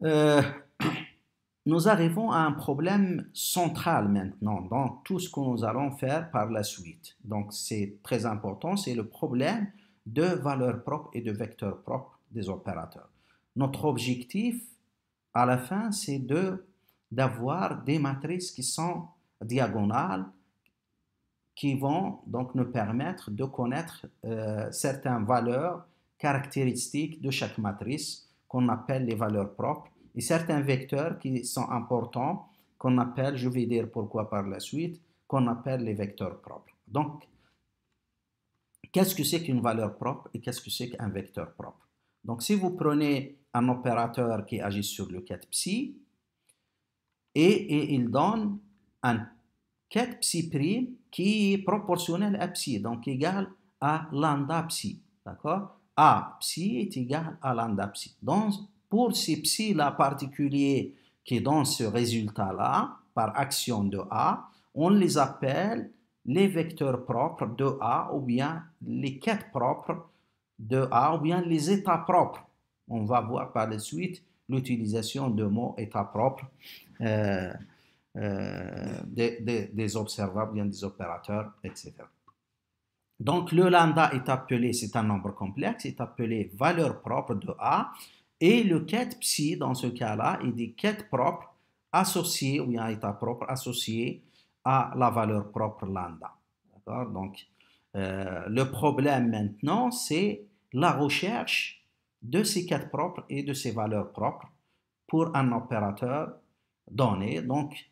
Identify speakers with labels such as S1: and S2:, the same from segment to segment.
S1: Euh, Nous arrivons à un problème central maintenant dans tout ce que nous allons faire par la suite. Donc c'est très important, c'est le problème de valeurs propres et de vecteurs propres des opérateurs. Notre objectif à la fin, c'est d'avoir des matrices qui sont diagonales, qui vont donc nous permettre de connaître certaines valeurs caractéristiques de chaque matrice qu'on appelle les valeurs propres et certains vecteurs qui sont importants qu'on appelle, je vais dire pourquoi par la suite, qu'on appelle les vecteurs propres. Donc, qu'est-ce que c'est qu'une valeur propre et qu'est-ce que c'est qu'un vecteur propre? Donc, si vous prenez un opérateur qui agit sur le 4 psi et il donne un 4 psi prime qui est proportionnel à psi, donc égal à lambda psi. D'accord? A psi est égal à lambda psi. Donc, pour ces psi-là particuliers qui donnent ce résultat-là, par action de A, on les appelle les vecteurs propres de A ou bien les quêtes propres de A ou bien les états propres. On va voir par la suite l'utilisation de mots état propre. Euh, des observables, bien des opérateurs, etc. Donc le lambda est appelé, c'est un nombre complexe, est appelé valeur propre de A, et le quête psi dans ce cas-là est des quêtes propres associées, ou bien état propre associé à la valeur propre lambda. D'accord? Donc le problème maintenant, c'est la recherche de ces quêtes propres et de ces valeurs propres pour un opérateur donné. Donc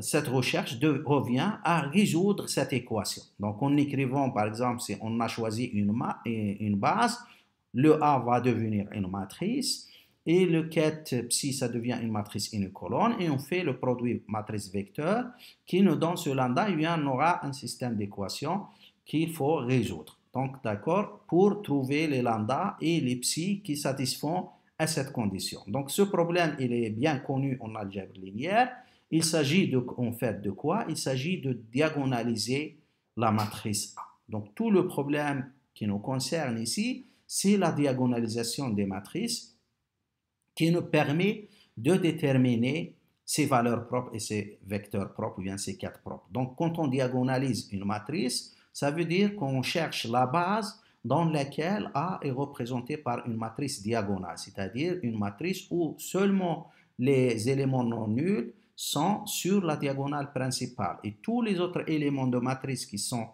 S1: cette recherche revient à résoudre cette équation. Donc, en écrivant, par exemple, si on a choisi une base, le A va devenir une matrice et le ket psi, ça devient une matrice unicolone et on fait le produit matrice-vecteur qui nous donne ce lambda et bien on aura un système d'équations qu'il faut résoudre. Donc, d'accord, pour trouver les lambda et les psi qui satisfont à cette condition. Donc, ce problème, il est bien connu en algèbre linéaire. Il s'agit en fait de quoi? Il s'agit de diagonaliser la matrice A. Donc tout le problème qui nous concerne ici, c'est la diagonalisation des matrices qui nous permet de déterminer ses valeurs propres et ses vecteurs propres ou bien ses quêtes propres. Donc quand on diagonalise une matrice, ça veut dire qu'on cherche la base dans laquelle A est représentée par une matrice diagonale, c'est-à-dire une matrice où seulement les éléments non nuls sont sur la diagonale principale et tous les autres éléments de matrice qui sont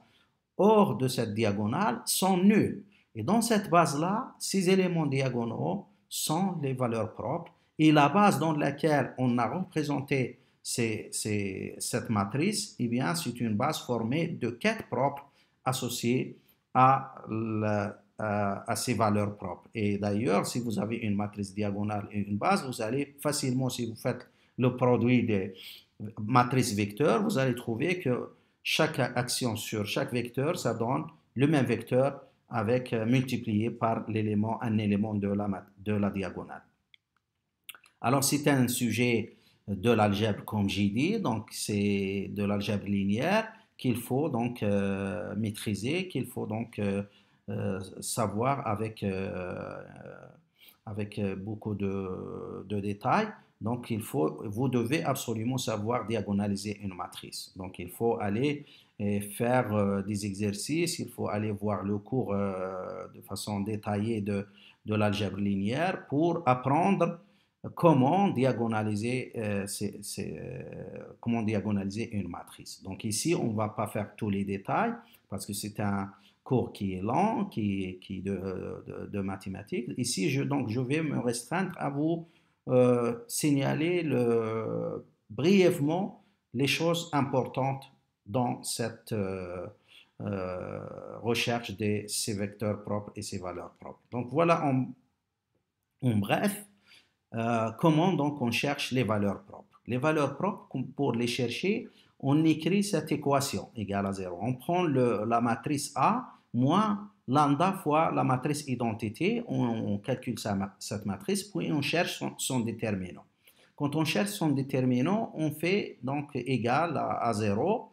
S1: hors de cette diagonale sont nuls. Et dans cette base-là, ces éléments diagonaux sont les valeurs propres et la base dans laquelle on a représenté cette matrice, eh bien, c'est une base formée de quêtes propres associées à ces valeurs propres. Et d'ailleurs, si vous avez une matrice diagonale et une base, vous allez facilement, si vous faites le produit des matrices vecteurs, vous allez trouver que chaque action sur chaque vecteur, ça donne le même vecteur avec multiplié par un élément de la diagonale. Alors, c'est un sujet de l'algèbre, comme j'ai dit, donc c'est de l'algèbre linéaire qu'il faut donc maîtriser, qu'il faut donc savoir avec beaucoup de détails. Donc, vous devez absolument savoir diagonaliser une matrice. Donc, il faut aller faire des exercices, il faut aller voir le cours de façon détaillée de l'algèbre linéaire pour apprendre comment diagonaliser, comment diagonaliser une matrice. Donc, ici, on ne va pas faire tous les détails parce que c'est un cours qui est lent, qui de mathématiques. Ici, je vais me restreindre à vous signaler brièvement les choses importantes dans cette recherche de ces vecteurs propres et ces valeurs propres. Donc voilà en bref comment donc on cherche les valeurs propres. Les valeurs propres, pour les chercher, on écrit cette équation égale à 0. On prend la matrice A moins lambda fois la matrice identité, on calcule cette matrice, puis on cherche son déterminant. Quand on cherche son déterminant, on fait donc égal à 0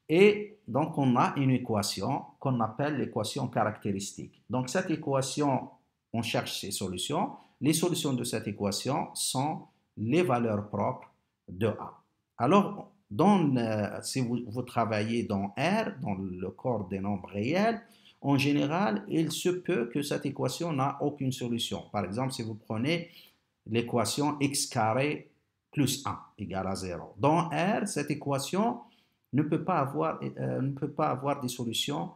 S1: et donc on a une équation qu'on appelle l'équation caractéristique. Donc cette équation, on cherche ses solutions les solutions de cette équation sont les valeurs propres de A. Alors, si vous travaillez dans R, dans le corps des nombres réels, en général, il se peut que cette équation n'a aucune solution. Par exemple, si vous prenez l'équation x carré plus 1 égale à 0. Dans R, cette équation ne peut pas avoir des solutions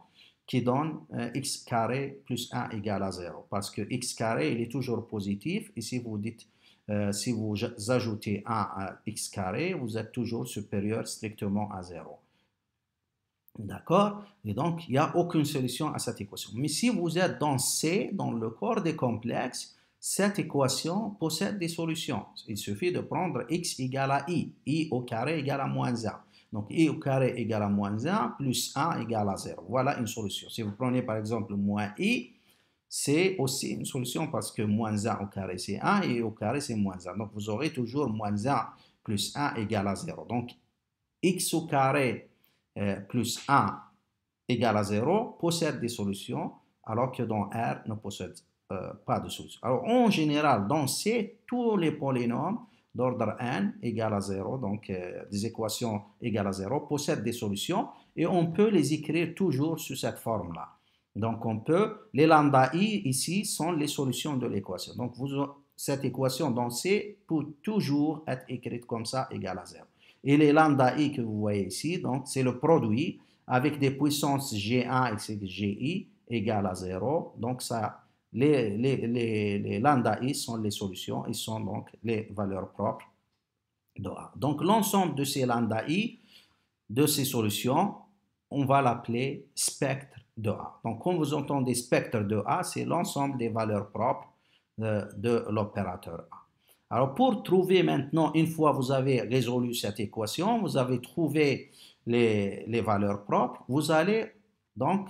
S1: qui donnent x carré plus 1 égale à 0. Parce que x carré, il est toujours positif. Et si vous ajoutez 1 à x carré, vous êtes toujours supérieur strictement à 0. D'accord? Et donc, il n'y a aucune solution à cette équation. Mais si vous êtes dans C, dans le corps des complexes, cette équation possède des solutions. Il suffit de prendre x égale à i au carré égale à moins 1. Donc, i au carré égale à moins 1 plus 1 égale à 0. Voilà une solution. Si vous prenez par exemple moins i, c'est aussi une solution parce que moins 1 au carré c'est 1 et au carré c'est moins 1. Donc, vous aurez toujours moins 1 plus 1 égale à 0. Donc, x au carré plus 1 égale à 0 possède des solutions alors que dans R ne possède pas de solution. Alors en général, dans C, tous les polynômes d'ordre n égale à 0, donc des équations égales à 0, possèdent des solutions et on peut les écrire toujours sous cette forme-là. Donc les lambda i ici sont les solutions de l'équation. Donc cette équation dans C peut toujours être écrite comme ça, égale à 0. Et les lambda i que vous voyez ici, donc c'est le produit avec des puissances G1 et Gi égale à 0. Donc ça, les lambda i sont les solutions, ils sont donc les valeurs propres de A. Donc l'ensemble de ces lambda i, de ces solutions, on va l'appeler spectre de A. Donc quand vous entendez spectre de A, c'est l'ensemble des valeurs propres de l'opérateur A. Alors pour trouver maintenant, une fois vous avez résolu cette équation, vous avez trouvé les valeurs propres, vous allez donc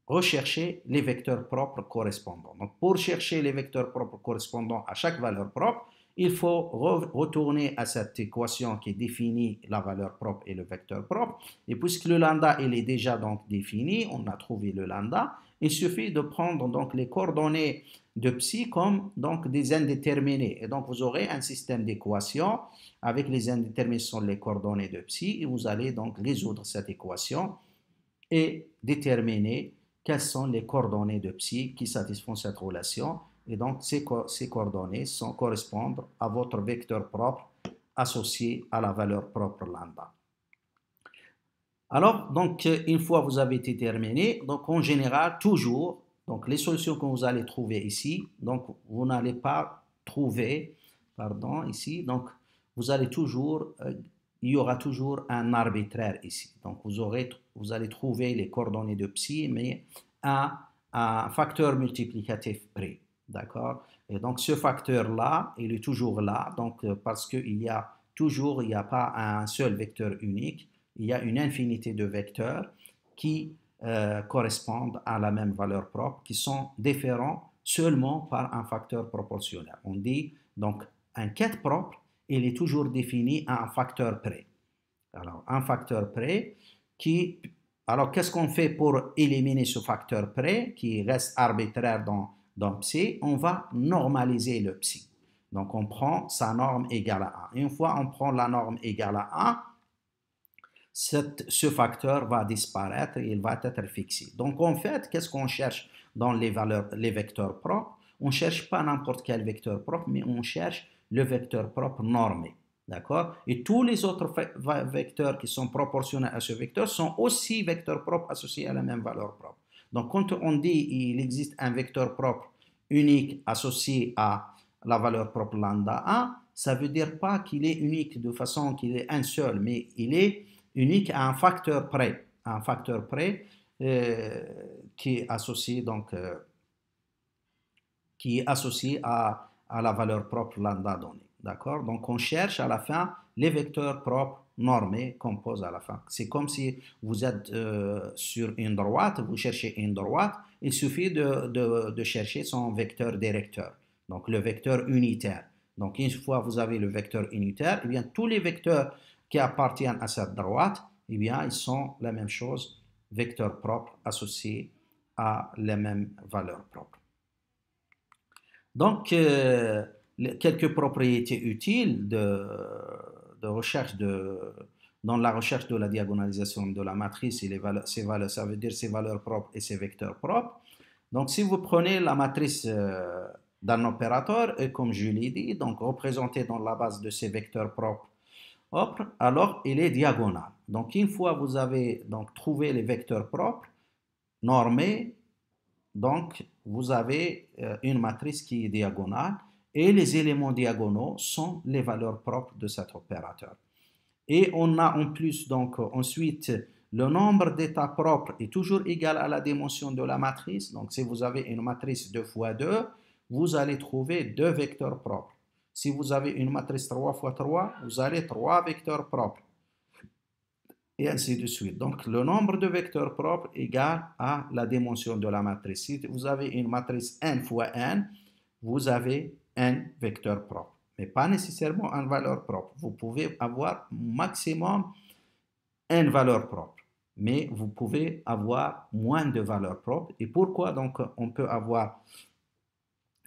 S1: rechercher les vecteurs propres correspondants. Donc pour chercher les vecteurs propres correspondants à chaque valeur propre, il faut retourner à cette équation qui définit la valeur propre et le vecteur propre. Et puisque le lambda il est déjà donc défini, on a trouvé le lambda, il suffit de prendre donc les coordonnées de psi comme donc des indéterminés. Et donc vous aurez un système d'équations avec les indéterminés sont les coordonnées de psi et vous allez donc résoudre cette équation et déterminer quelles sont les coordonnées de psi qui satisfont cette relation. Et donc, ces coordonnées correspondent à votre vecteur propre associé à la valeur propre lambda. Alors, donc, une fois vous avez déterminé, donc en général, toujours, donc les solutions que vous allez trouver ici, donc vous n'allez pas trouver, pardon, ici, donc vous allez toujours, il y aura toujours un arbitraire ici. Donc, vous allez trouver les coordonnées de psi, mais à un facteur multiplicatif près. D'accord? Et donc, ce facteur-là, il est toujours là, donc parce qu'il y a pas un seul vecteur unique, il y a une infinité de vecteurs qui correspondent à la même valeur propre, qui sont différents seulement par un facteur proportionnel. On dit donc un quête propre, il est toujours défini à un facteur près. Alors, un facteur près qui... Alors, qu'est-ce qu'on fait pour éliminer ce facteur près qui reste arbitraire dans psi? On va normaliser le psi. Donc, on prend sa norme égale à 1. Une fois on prend la norme égale à 1, ce facteur va disparaître et il va être fixé. Donc, en fait, qu'est-ce qu'on cherche dans les vecteurs propres? On ne cherche pas n'importe quel vecteur propre, mais on cherche le vecteur propre normé. D'accord? Et tous les autres vecteurs qui sont proportionnels à ce vecteur sont aussi vecteurs propres associés à la même valeur propre. Donc, quand on dit qu'il existe un vecteur propre unique associé à la valeur propre lambda 1, ça ne veut dire pas qu'il est unique de façon qu'il est un seul, mais il est unique à un facteur près, qui est associé donc à la valeur propre lambda donnée. D'accord? Donc on cherche à la fin les vecteurs propres normés qu'on pose à la fin. C'est comme si vous êtes sur une droite, vous cherchez une droite, il suffit de chercher son vecteur directeur, donc le vecteur unitaire. Donc une fois vous avez le vecteur unitaire, eh bien tous les vecteurs qui appartiennent à cette droite, eh bien ils sont la même chose, vecteurs propres associés à les mêmes valeurs propres. Donc, quelques propriétés utiles de recherche dans la recherche de la diagonalisation de la matrice et ses valeurs, ça veut dire ses valeurs propres et ses vecteurs propres. Donc, si vous prenez la matrice d'un opérateur, et comme je l'ai dit, donc représentée dans la base de ses vecteurs propres, alors il est diagonal. Donc, une fois vous avez donc trouvé les vecteurs propres normés, donc vous avez une matrice qui est diagonale et les éléments diagonaux sont les valeurs propres de cet opérateur. Et on a en plus donc ensuite le nombre d'états propres est toujours égal à la dimension de la matrice. Donc si vous avez une matrice 2 fois 2, vous allez trouver deux vecteurs propres. Si vous avez une matrice 3 fois 3, vous avez trois vecteurs propres. Et ainsi de suite. Donc le nombre de vecteurs propres est égal à la dimension de la matrice. Si vous avez une matrice n fois n, vous avez n vecteurs propres, mais pas nécessairement une valeur propre. Vous pouvez avoir maximum n valeurs propres, mais vous pouvez avoir moins de valeurs propres. Et pourquoi donc on peut avoir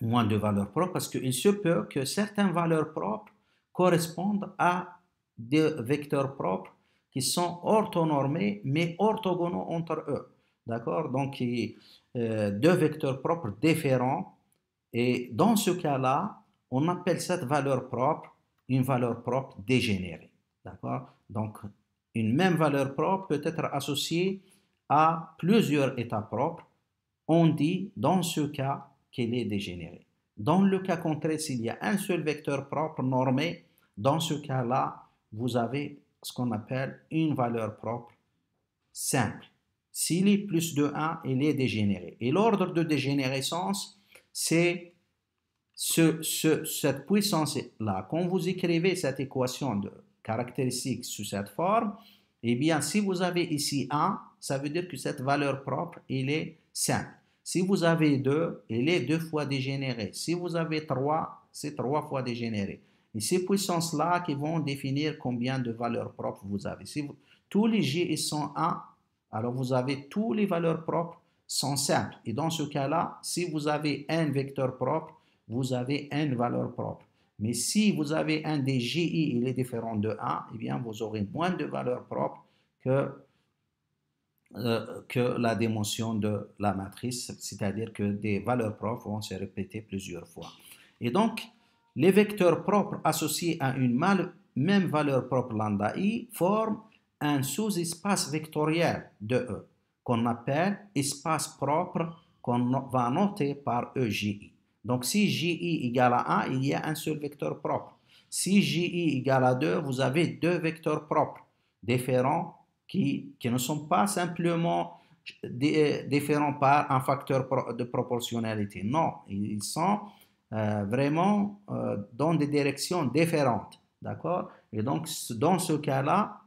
S1: moins de valeurs propres? Parce qu'il se peut que certaines valeurs propres correspondent à des vecteurs propres qui sont orthonormés mais orthogonaux entre eux. D'accord? Donc, deux vecteurs propres différents. Et dans ce cas-là, on appelle cette valeur propre une valeur propre dégénérée. D'accord? Donc, une même valeur propre peut être associée à plusieurs états propres. On dit dans ce cas qu'elle est dégénérée. Dans le cas contraire, s'il y a un seul vecteur propre normé, dans ce cas-là, vous avez ce qu'on appelle une valeur propre simple. S'il est plus de 1, il est dégénéré. Et l'ordre de dégénérescence, c'est cette puissance-là. Quand vous écrivez cette équation de caractéristique sous cette forme, eh bien, si vous avez ici 1, ça veut dire que cette valeur propre, elle est simple. Si vous avez 2, elle est 2 fois dégénérée. Si vous avez 3, c'est 3 fois dégénéré. Et ces puissances-là qui vont définir combien de valeurs propres vous avez. Si tous les G sont 1, alors vous avez toutes les valeurs propres sont simples. Et dans ce cas-là, si vous avez un vecteur propre, vous avez une valeur propre. Mais si vous avez un des GI, il est différent de 1, eh bien vous aurez moins de valeurs propres que la dimension de la matrice, c'est-à-dire que des valeurs propres vont se répéter plusieurs fois. Et donc, les vecteurs propres associés à une même valeur propre lambda i forment un sous-espace vectoriel de E, qu'on appelle espace propre, qu'on va noter par EJI. Donc, si JI égale à 1, il y a un seul vecteur propre. Si JI égale à 2, vous avez deux vecteurs propres différents qui ne sont pas simplement différents par un facteur de proportionnalité. Non, ils sont vraiment dans des directions différentes. D'accord? Et donc, dans ce cas-là,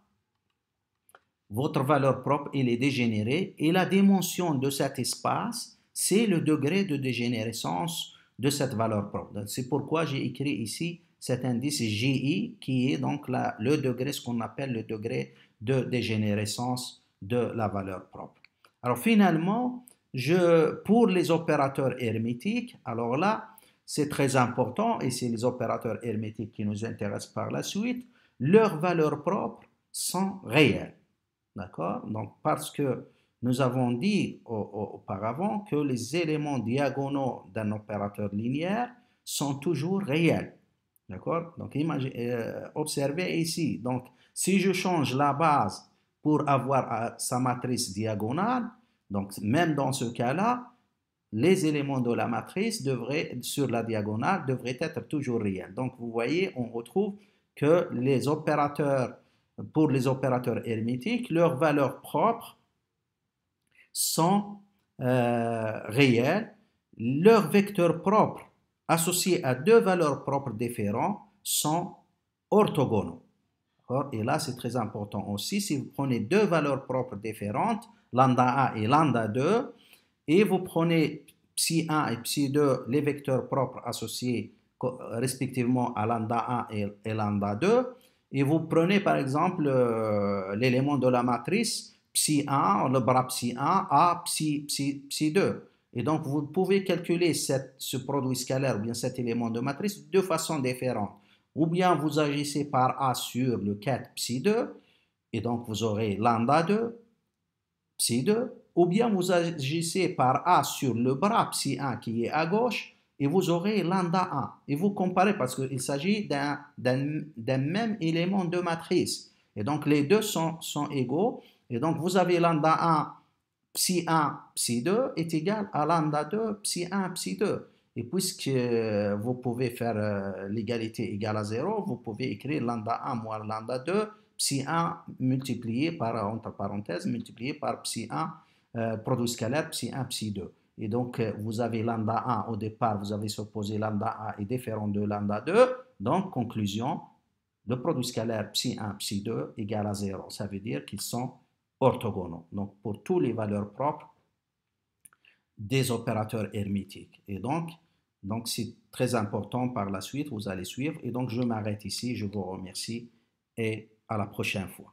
S1: votre valeur propre, elle est dégénérée et la dimension de cet espace, c'est le degré de dégénérescence de cette valeur propre. C'est pourquoi j'ai écrit ici cet indice GI qui est donc le degré, ce qu'on appelle le degré de dégénérescence de la valeur propre. Alors finalement, pour les opérateurs hermétiques, alors là, c'est très important et c'est les opérateurs hermétiques qui nous intéressent par la suite, leurs valeurs propres sont réelles. D'accord? Donc, parce que nous avons dit auparavant que les éléments diagonaux d'un opérateur linéaire sont toujours réels. D'accord? Donc, observez ici. Donc, si je change la base pour avoir sa matrice diagonale, donc même dans ce cas-là, les éléments de la matrice sur la diagonale devraient être toujours réels. Donc, vous voyez, on retrouve que pour les opérateurs hermétiques, leurs valeurs propres sont réelles. Leurs vecteurs propres associés à deux valeurs propres différentes sont orthogonaux. Et là, c'est très important aussi. Si vous prenez deux valeurs propres différentes, lambda 1 et lambda 2, et vous prenez psi 1 et psi 2, les vecteurs propres associés respectivement à lambda 1 et lambda 2, et vous prenez par exemple l'élément de la matrice psi 1, le bras psi 1 à psi 2. Et donc, vous pouvez calculer ce produit scalaire ou bien cet élément de matrice de façon différente. Ou bien vous agissez par A sur le 4 psi 2, et donc vous aurez lambda 2, psi 2, ou bien vous agissez par A sur le bras psi 1 qui est à gauche, et vous aurez lambda 1. Et vous comparez parce qu'il s'agit d'un même élément de matrice. Et donc les deux sont égaux. Et donc vous avez lambda 1 psi 1 psi 2 est égal à lambda 2 psi 1 psi 2. Et puisque vous pouvez faire l'égalité égale à 0, vous pouvez écrire lambda 1 moins lambda 2 psi 1 multiplié par, entre parenthèses, multiplié par psi 1, produit scalaire psi 1 psi 2. Et donc, vous avez lambda 1 au départ, vous avez supposé lambda 1 est différent de lambda 2. Donc, conclusion, le produit scalaire psi 1 psi 2 égale à 0. Ça veut dire qu'ils sont orthogonaux. Donc, pour toutes les valeurs propres des opérateurs hermétiques. Et donc c'est très important par la suite, vous allez suivre. Et donc, je m'arrête ici. Je vous remercie et à la prochaine fois.